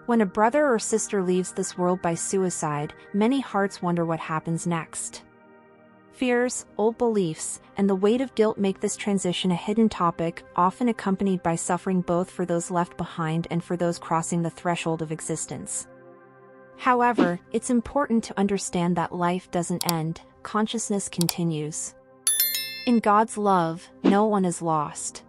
When a brother or sister leaves this world by suicide, many hearts wonder what happens next. Fears, old beliefs, and the weight of guilt make this transition a hidden topic, often accompanied by suffering both for those left behind and for those crossing the threshold of existence. However, it's important to understand that life doesn't end, consciousness continues. In God's love, no one is lost.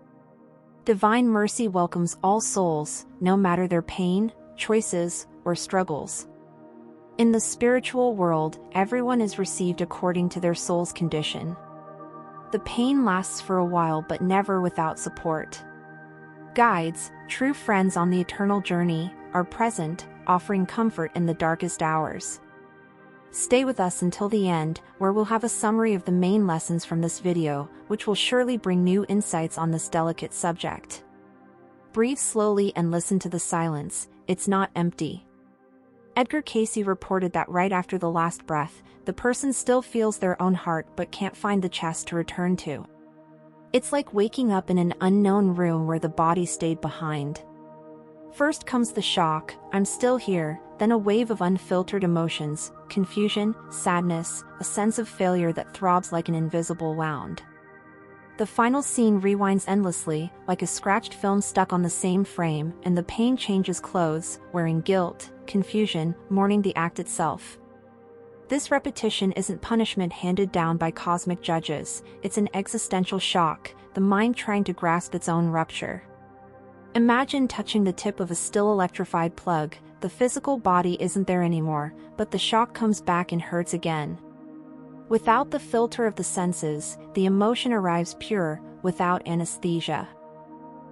Divine mercy welcomes all souls, no matter their pain, choices, or struggles. In the spiritual world, everyone is received according to their soul's condition. The pain lasts for a while but never without support. Guides, true friends on the eternal journey, are present, offering comfort in the darkest hours. Stay with us until the end, where we'll have a summary of the main lessons from this video, which will surely bring new insights on this delicate subject. Breathe slowly and listen to the silence, it's not empty. Edgar Cayce reported that right after the last breath, the person still feels their own heart but can't find the chest to return to. It's like waking up in an unknown room where the body stayed behind. First comes the shock, I'm still here, then a wave of unfiltered emotions, confusion, sadness, a sense of failure that throbs like an invisible wound. The final scene rewinds endlessly, like a scratched film stuck on the same frame, and the pain changes clothes, wearing guilt, confusion, mourning the act itself. This repetition isn't punishment handed down by cosmic judges, it's an existential shock, the mind trying to grasp its own rupture. Imagine touching the tip of a still electrified plug, the physical body isn't there anymore, but the shock comes back and hurts again. Without the filter of the senses, the emotion arrives pure, without anesthesia.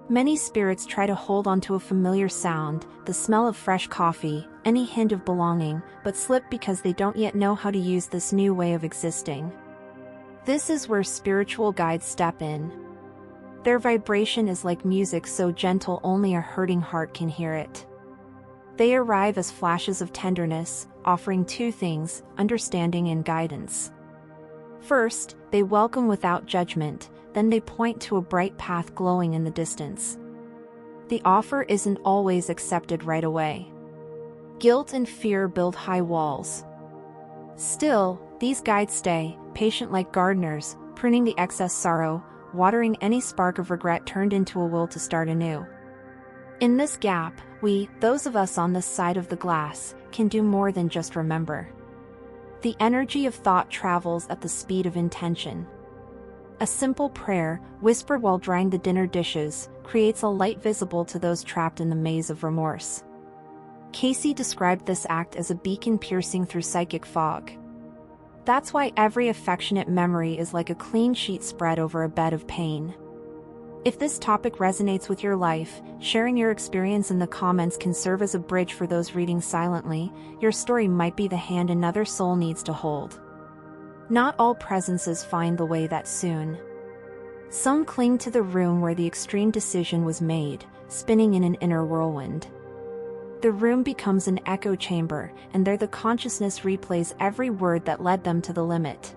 Many spirits try to hold onto a familiar sound, the smell of fresh coffee, any hint of belonging, but slip because they don't yet know how to use this new way of existing. This is where spiritual guides step in. Their vibration is like music so gentle only a hurting heart can hear it. They arrive as flashes of tenderness, offering two things, understanding and guidance. First, they welcome without judgment, then they point to a bright path glowing in the distance. The offer isn't always accepted right away. Guilt and fear build high walls. Still, these guides stay, patient like gardeners, pruning the excess sorrow, watering any spark of regret turned into a will to start anew. In this gap, we, those of us on this side of the glass, can do more than just remember. The energy of thought travels at the speed of intention. A simple prayer, whispered while drying the dinner dishes, creates a light visible to those trapped in the maze of remorse. Cayce described this act as a beacon piercing through psychic fog. That's why every affectionate memory is like a clean sheet spread over a bed of pain. If this topic resonates with your life, sharing your experience in the comments can serve as a bridge for those reading silently. Your story might be the hand another soul needs to hold. Not all presences find the way that soon. Some cling to the room where the extreme decision was made, spinning in an inner whirlwind. The room becomes an echo chamber, and there the consciousness replays every word that led them to the limit.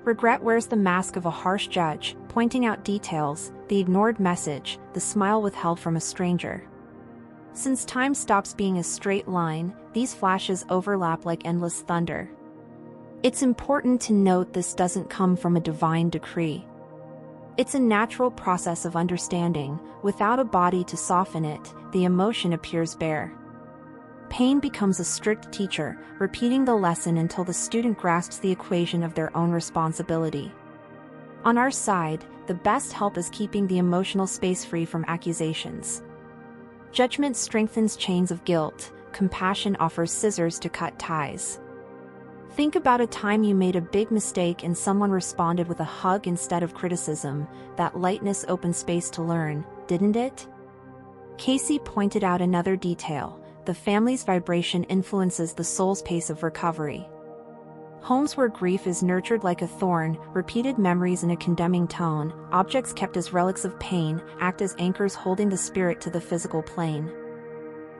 Regret wears the mask of a harsh judge, pointing out details, the ignored message, the smile withheld from a stranger. Since time stops being a straight line, these flashes overlap like endless thunder. It's important to note this doesn't come from a divine decree. It's a natural process of understanding. Without a body to soften it, the emotion appears bare. Pain becomes a strict teacher, repeating the lesson until the student grasps the equation of their own responsibility. On our side, the best help is keeping the emotional space free from accusations. Judgment strengthens chains of guilt, compassion offers scissors to cut ties. Think about a time you made a big mistake and someone responded with a hug instead of criticism. That lightness opened space to learn, didn't it? Cayce pointed out another detail: the family's vibration influences the soul's pace of recovery. Homes where grief is nurtured like a thorn, repeated memories in a condemning tone, objects kept as relics of pain, act as anchors holding the spirit to the physical plane.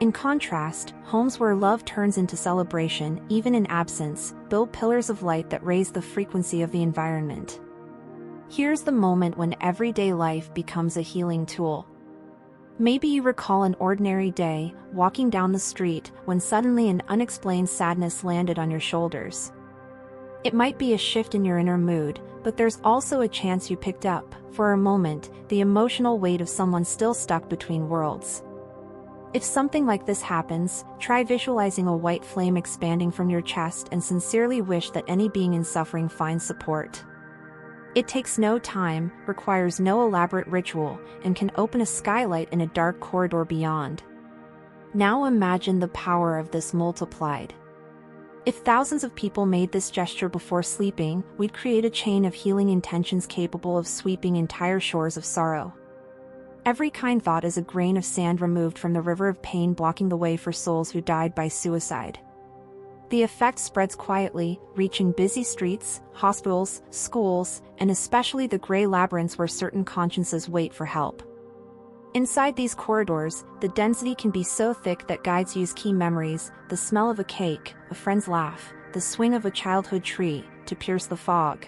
In contrast, homes where love turns into celebration, even in absence, build pillars of light that raise the frequency of the environment. Here's the moment when everyday life becomes a healing tool. Maybe you recall an ordinary day, walking down the street, when suddenly an unexplained sadness landed on your shoulders. It might be a shift in your inner mood, but there's also a chance you picked up, for a moment, the emotional weight of someone still stuck between worlds. If something like this happens, try visualizing a white flame expanding from your chest and sincerely wish that any being in suffering finds support. It takes no time, requires no elaborate ritual, and can open a skylight in a dark corridor beyond. Now imagine the power of this multiplied. If thousands of people made this gesture before sleeping, we'd create a chain of healing intentions capable of sweeping entire shores of sorrow. Every kind thought is a grain of sand removed from the river of pain, blocking the way for souls who died by suicide. The effect spreads quietly, reaching busy streets, hospitals, schools, and especially the gray labyrinths where certain consciences wait for help. Inside these corridors, the density can be so thick that guides use key memories, the smell of a cake, a friend's laugh, the swing of a childhood tree, to pierce the fog.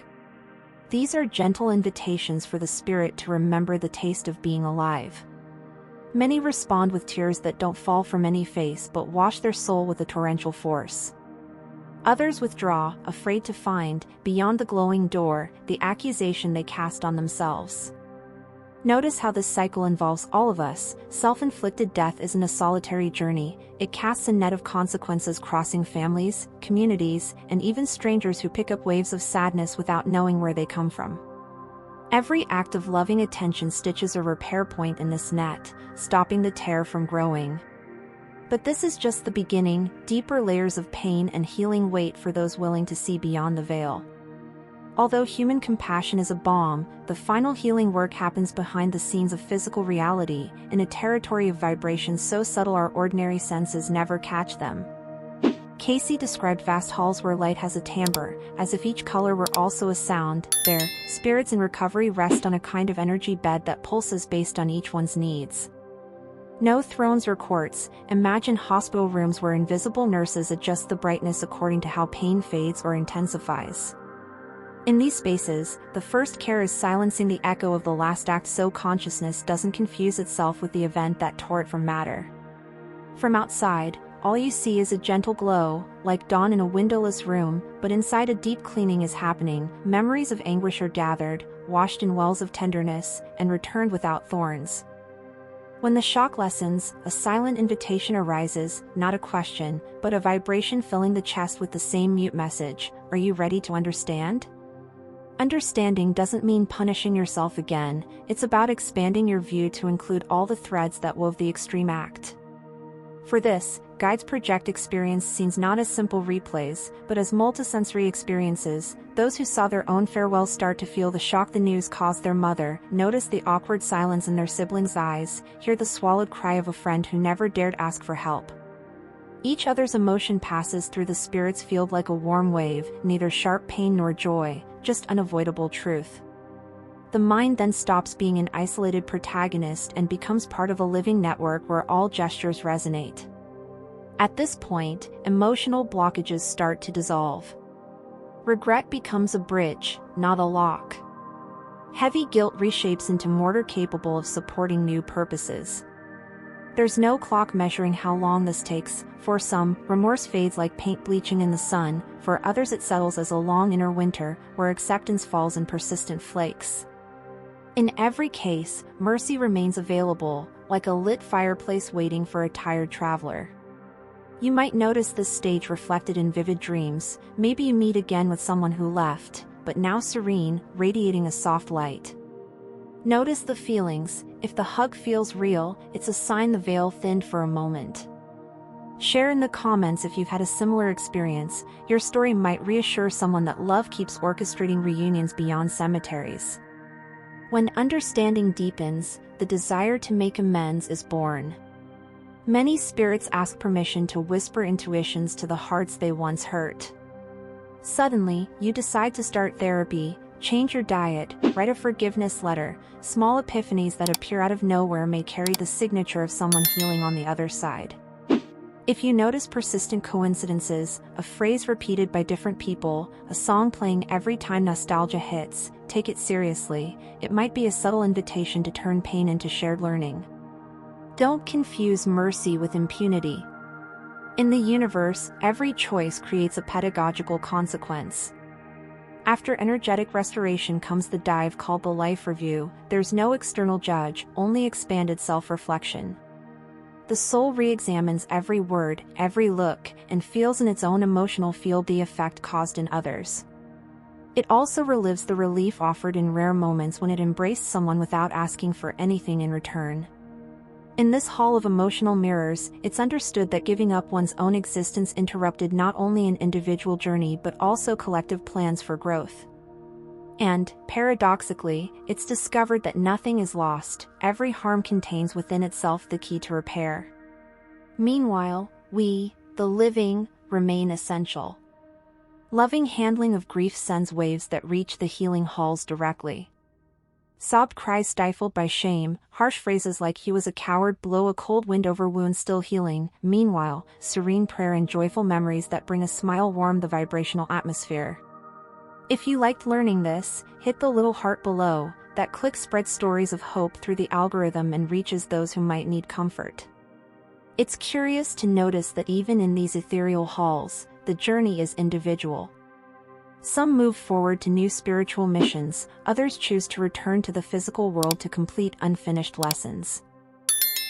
These are gentle invitations for the spirit to remember the taste of being alive. Many respond with tears that don't fall from any face but wash their soul with a torrential force. Others withdraw, afraid to find, beyond the glowing door, the accusation they cast on themselves. Notice how this cycle involves all of us. Self-inflicted death isn't a solitary journey, it casts a net of consequences crossing families, communities, and even strangers who pick up waves of sadness without knowing where they come from. Every act of loving attention stitches a repair point in this net, stopping the tear from growing. But this is just the beginning. Deeper layers of pain and healing wait for those willing to see beyond the veil. Although human compassion is a balm, the final healing work happens behind the scenes of physical reality, in a territory of vibrations so subtle our ordinary senses never catch them. Cayce described vast halls where light has a timbre, as if each color were also a sound. There, spirits in recovery rest on a kind of energy bed that pulses based on each one's needs. No thrones or courts. Imagine hospital rooms where invisible nurses adjust the brightness according to how pain fades or intensifies. In these spaces, the first care is silencing the echo of the last act so consciousness doesn't confuse itself with the event that tore it from matter. From outside, all you see is a gentle glow, like dawn in a windowless room, but inside a deep cleaning is happening. Memories of anguish are gathered, washed in wells of tenderness, and returned without thorns. When the shock lessens, a silent invitation arises, not a question, but a vibration filling the chest with the same mute message: are you ready to understand? Understanding doesn't mean punishing yourself again, it's about expanding your view to include all the threads that wove the extreme act. For this, guides project experience scenes not as simple replays, but as multisensory experiences. Those who saw their own farewell start to feel the shock the news caused their mother, notice the awkward silence in their siblings' eyes, hear the swallowed cry of a friend who never dared ask for help. Each other's emotion passes through the spirit's field like a warm wave, neither sharp pain nor joy, just unavoidable truth. The mind then stops being an isolated protagonist and becomes part of a living network where all gestures resonate. At this point, emotional blockages start to dissolve. Regret becomes a bridge, not a lock. Heavy guilt reshapes into mortar capable of supporting new purposes. There's no clock measuring how long this takes. For some, remorse fades like paint bleaching in the sun, for others it settles as a long inner winter, where acceptance falls in persistent flakes. In every case, mercy remains available, like a lit fireplace waiting for a tired traveler. You might notice this stage reflected in vivid dreams. Maybe you meet again with someone who left, but now serene, radiating a soft light. Notice the feelings. If the hug feels real, it's a sign the veil thinned for a moment. Share in the comments if you've had a similar experience. Your story might reassure someone that love keeps orchestrating reunions beyond cemeteries. When understanding deepens, the desire to make amends is born. Many spirits ask permission to whisper intuitions to the hearts they once hurt. Suddenly, you decide to start therapy, change your diet, write a forgiveness letter. Small epiphanies that appear out of nowhere may carry the signature of someone healing on the other side. If you notice persistent coincidences, a phrase repeated by different people, a song playing every time nostalgia hits, take it seriously. It might be a subtle invitation to turn pain into shared learning. Don't confuse mercy with impunity. In the universe, every choice creates a pedagogical consequence. After energetic restoration comes the dive called the life review. There's no external judge, only expanded self-reflection. The soul re-examines every word, every look, and feels in its own emotional field the effect caused in others. It also relives the relief offered in rare moments when it embraced someone without asking for anything in return. In this hall of emotional mirrors, it's understood that giving up one's own existence interrupted not only an individual journey but also collective plans for growth. And, paradoxically, it's discovered that nothing is lost. Every harm contains within itself the key to repair. Meanwhile, we, the living, remain essential. Loving handling of grief sends waves that reach the healing halls directly. Sobbed cries stifled by shame, harsh phrases like "he was a coward" blow a cold wind over wounds still healing. Meanwhile, serene prayer and joyful memories that bring a smile warm the vibrational atmosphere. If you liked learning this, hit the little heart below. That click spreads stories of hope through the algorithm and reaches those who might need comfort. It's curious to notice that even in these ethereal halls, the journey is individual. Some move forward to new spiritual missions, others choose to return to the physical world to complete unfinished lessons.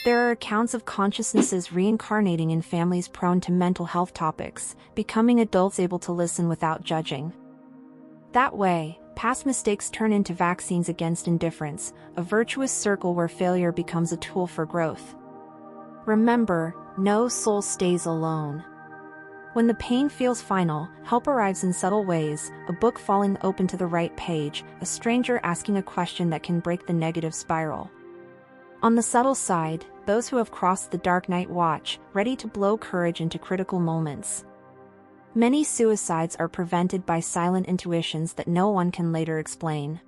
There are accounts of consciousnesses reincarnating in families prone to mental health topics, becoming adults able to listen without judging. That way, past mistakes turn into vaccines against indifference, a virtuous circle where failure becomes a tool for growth. Remember, no soul stays alone. When the pain feels final, help arrives in subtle ways: a book falling open to the right page, a stranger asking a question that can break the negative spiral. On the subtle side, those who have crossed the dark night watch, ready to blow courage into critical moments. Many suicides are prevented by silent intuitions that no one can later explain.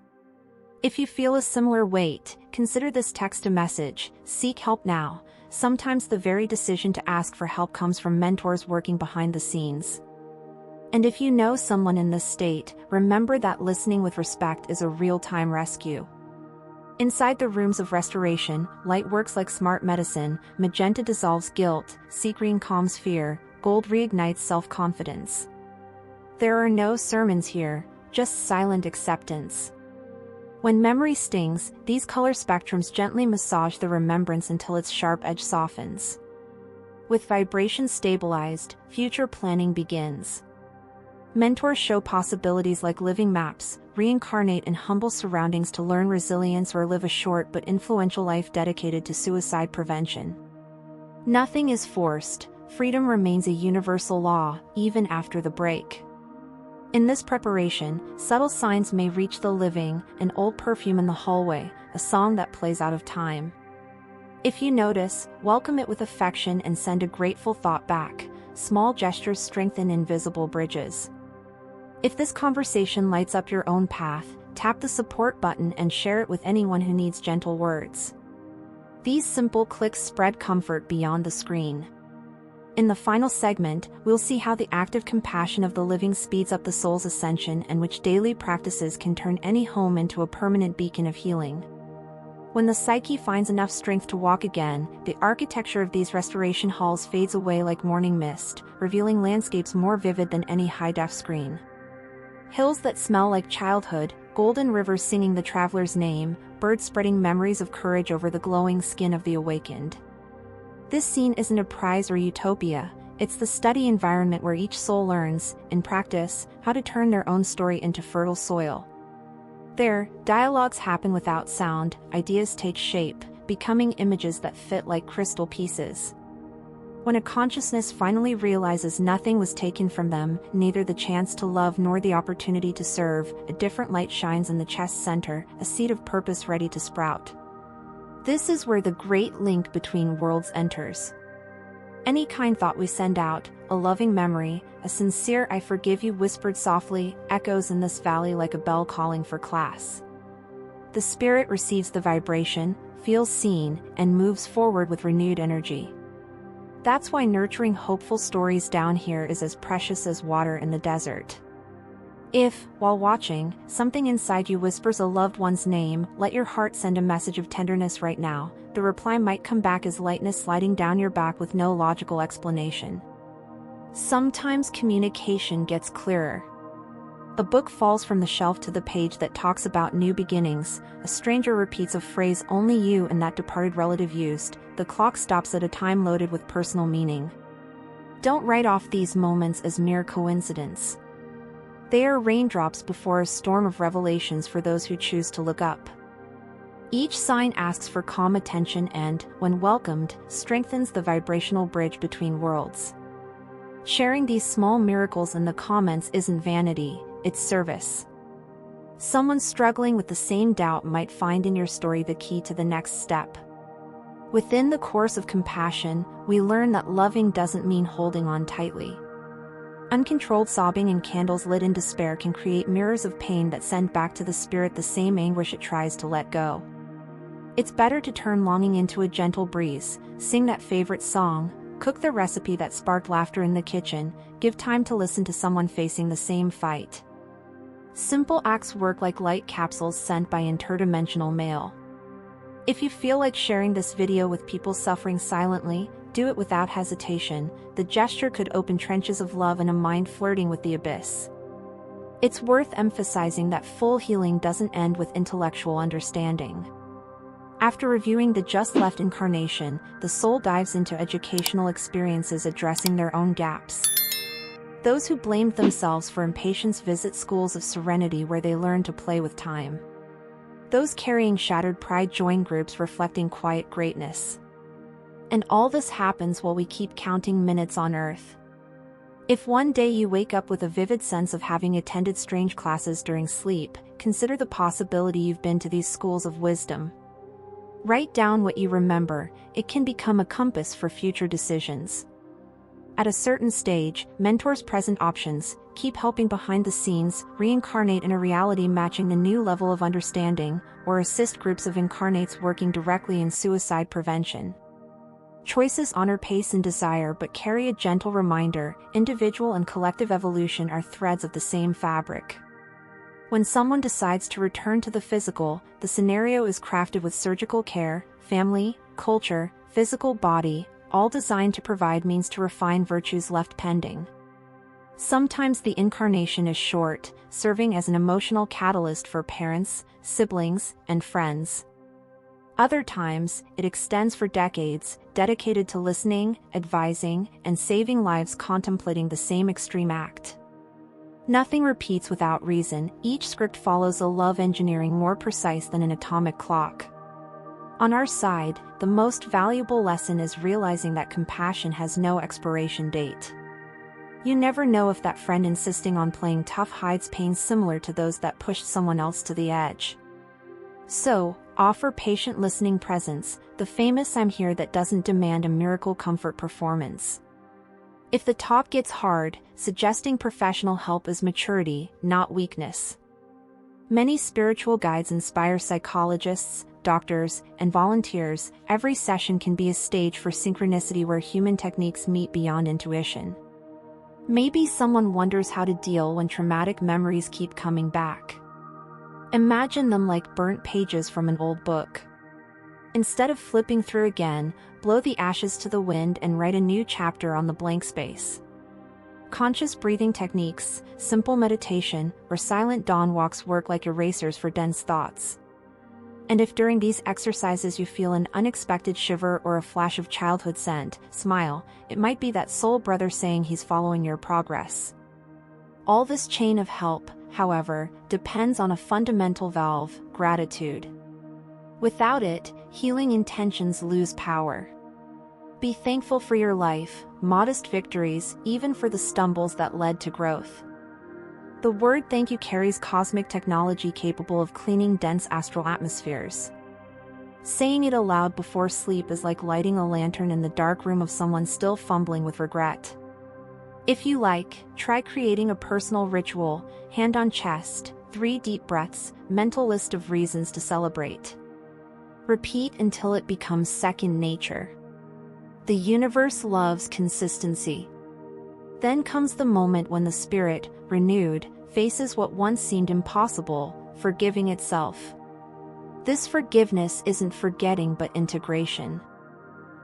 If you feel a similar weight, consider this text a message: seek help now. Sometimes the very decision to ask for help comes from mentors working behind the scenes. And if you know someone in this state, remember that listening with respect is a real-time rescue. Inside the rooms of restoration, light works like smart medicine: magenta dissolves guilt, sea green calms fear, gold reignites self-confidence. There are no sermons here, just silent acceptance. When memory stings, these color spectrums gently massage the remembrance until its sharp edge softens. With vibration stabilized, future planning begins. Mentors show possibilities like living maps, reincarnate in humble surroundings to learn resilience, or live a short but influential life dedicated to suicide prevention. Nothing is forced. Freedom remains a universal law, even after the break. In this preparation, subtle signs may reach the living: an old perfume in the hallway, a song that plays out of time. If you notice, welcome it with affection and send a grateful thought back. Small gestures strengthen invisible bridges. If this conversation lights up your own path, tap the support button and share it with anyone who needs gentle words. These simple clicks spread comfort beyond the screen. In the final segment, we'll see how the active compassion of the living speeds up the soul's ascension and which daily practices can turn any home into a permanent beacon of healing. When the psyche finds enough strength to walk again, the architecture of these restoration halls fades away like morning mist, revealing landscapes more vivid than any high-def screen. Hills that smell like childhood, golden rivers singing the traveler's name, birds spreading memories of courage over the glowing skin of the awakened. This scene isn't a prize or utopia, it's the study environment where each soul learns, in practice, how to turn their own story into fertile soil. There, dialogues happen without sound, ideas take shape, becoming images that fit like crystal pieces. When a consciousness finally realizes nothing was taken from them, neither the chance to love nor the opportunity to serve, a different light shines in the chest center, a seed of purpose ready to sprout. This is where the great link between worlds enters. Any kind thought we send out, a loving memory, a sincere "I forgive you" whispered softly, echoes in this valley like a bell calling for class. The spirit receives the vibration, feels seen, and moves forward with renewed energy. That's why nurturing hopeful stories down here is as precious as water in the desert. If, while watching, something inside you whispers a loved one's name, let your heart send a message of tenderness right now. The reply might come back as lightness sliding down your back with no logical explanation. Sometimes communication gets clearer. A book falls from the shelf to the page that talks about new beginnings. A stranger repeats a phrase only you and that departed relative used. The clock stops at a time loaded with personal meaning. Don't write off these moments as mere coincidence. They are raindrops before a storm of revelations for those who choose to look up. Each sign asks for calm attention and, when welcomed, strengthens the vibrational bridge between worlds. Sharing these small miracles in the comments isn't vanity, it's service. Someone struggling with the same doubt might find in your story the key to the next step. Within the course of compassion, we learn that loving doesn't mean holding on tightly. Uncontrolled sobbing and candles lit in despair can create mirrors of pain that send back to the spirit the same anguish it tries to let go. It's better to turn longing into a gentle breeze, sing that favorite song, cook the recipe that sparked laughter in the kitchen, give time to listen to someone facing the same fight. Simple acts work like light capsules sent by interdimensional mail. If you feel like sharing this video with people suffering silently, do it without hesitation. The gesture could open trenches of love in a mind flirting with the abyss. It's worth emphasizing that full healing doesn't end with intellectual understanding. After reviewing the just left incarnation, the soul dives into educational experiences addressing their own gaps. Those who blamed themselves for impatience visit schools of serenity where they learn to play with time. Those carrying shattered pride join groups reflecting quiet greatness. And all this happens while we keep counting minutes on Earth. If one day you wake up with a vivid sense of having attended strange classes during sleep, consider the possibility you've been to these schools of wisdom. Write down what you remember, it can become a compass for future decisions. At a certain stage, mentors present options, keep helping behind the scenes, reincarnate in a reality matching the new level of understanding, or assist groups of incarnates working directly in suicide prevention. Choices honor pace and desire but carry a gentle reminder, individual and collective evolution are threads of the same fabric. When someone decides to return to the physical, the scenario is crafted with surgical care, family, culture, physical body, all designed to provide means to refine virtues left pending. Sometimes the incarnation is short, serving as an emotional catalyst for parents, siblings, and friends. Other times, it extends for decades, dedicated to listening, advising, and saving lives contemplating the same extreme act. Nothing repeats without reason, each script follows a love engineering more precise than an atomic clock. On our side, the most valuable lesson is realizing that compassion has no expiration date. You never know if that friend insisting on playing tough hides pain similar to those that pushed someone else to the edge. So, offer patient listening presence, the famous I'm here that doesn't demand a miracle comfort performance. If the talk gets hard, suggesting professional help is maturity, not weakness. Many spiritual guides inspire psychologists, doctors, and volunteers. Every session can be a stage for synchronicity where human techniques meet beyond intuition. Maybe someone wonders how to deal when traumatic memories keep coming back. Imagine them like burnt pages from an old book. Instead of flipping through again, blow the ashes to the wind and write a new chapter on the blank space. Conscious breathing techniques, simple meditation, or silent dawn walks work like erasers for dense thoughts. And if during these exercises you feel an unexpected shiver or a flash of childhood scent, smile, it might be that soul brother saying he's following your progress. All this chain of help, however, depends on a fundamental valve, gratitude. Without it, healing intentions lose power. Be thankful for your life, modest victories, even for the stumbles that led to growth. The word thank you carries cosmic technology capable of cleaning dense astral atmospheres. Saying it aloud before sleep is like lighting a lantern in the dark room of someone still fumbling with regret. If you like, try creating a personal ritual, hand on chest, 3 deep breaths, mental list of reasons to celebrate. Repeat until it becomes second nature. The universe loves consistency. Then comes the moment when the spirit, renewed, faces what once seemed impossible, forgiving itself. This forgiveness isn't forgetting but integration.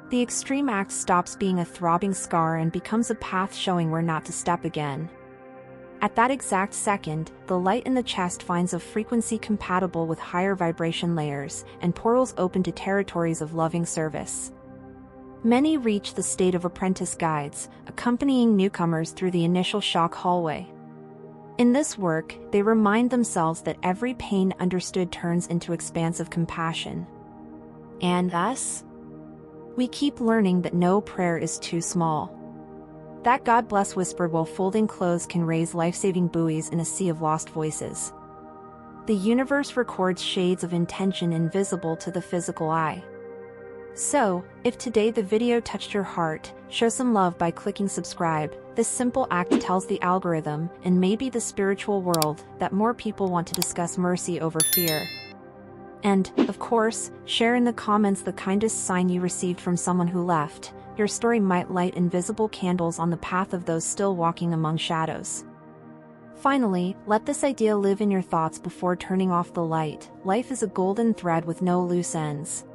The extreme act stops being a throbbing scar and becomes a path showing where not to step again. At that exact second, the light in the chest finds a frequency compatible with higher vibration layers, and portals open to territories of loving service. Many reach the state of apprentice guides, accompanying newcomers through the initial shock hallway. In this work, they remind themselves that every pain understood turns into expansive compassion. And thus, we keep learning that no prayer is too small. That God bless whispered while folding clothes can raise life-saving buoys in a sea of lost voices. The universe records shades of intention invisible to the physical eye. So, if today the video touched your heart, show some love by clicking subscribe. This simple act tells the algorithm, and maybe the spiritual world, that more people want to discuss mercy over fear. And, of course, share in the comments the kindest sign you received from someone who left. Your story might light invisible candles on the path of those still walking among shadows. Finally, let this idea live in your thoughts before turning off the light. Life is a golden thread with no loose ends.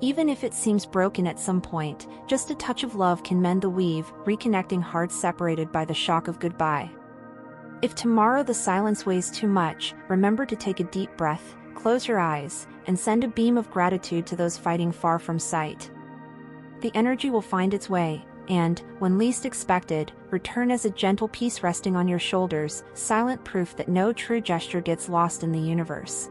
Even if it seems broken at some point, just a touch of love can mend the weave, reconnecting hearts separated by the shock of goodbye. If tomorrow the silence weighs too much, remember to take a deep breath, close your eyes, and send a beam of gratitude to those fighting far from sight. The energy will find its way, and, when least expected, return as a gentle peace resting on your shoulders, silent proof that no true gesture gets lost in the universe.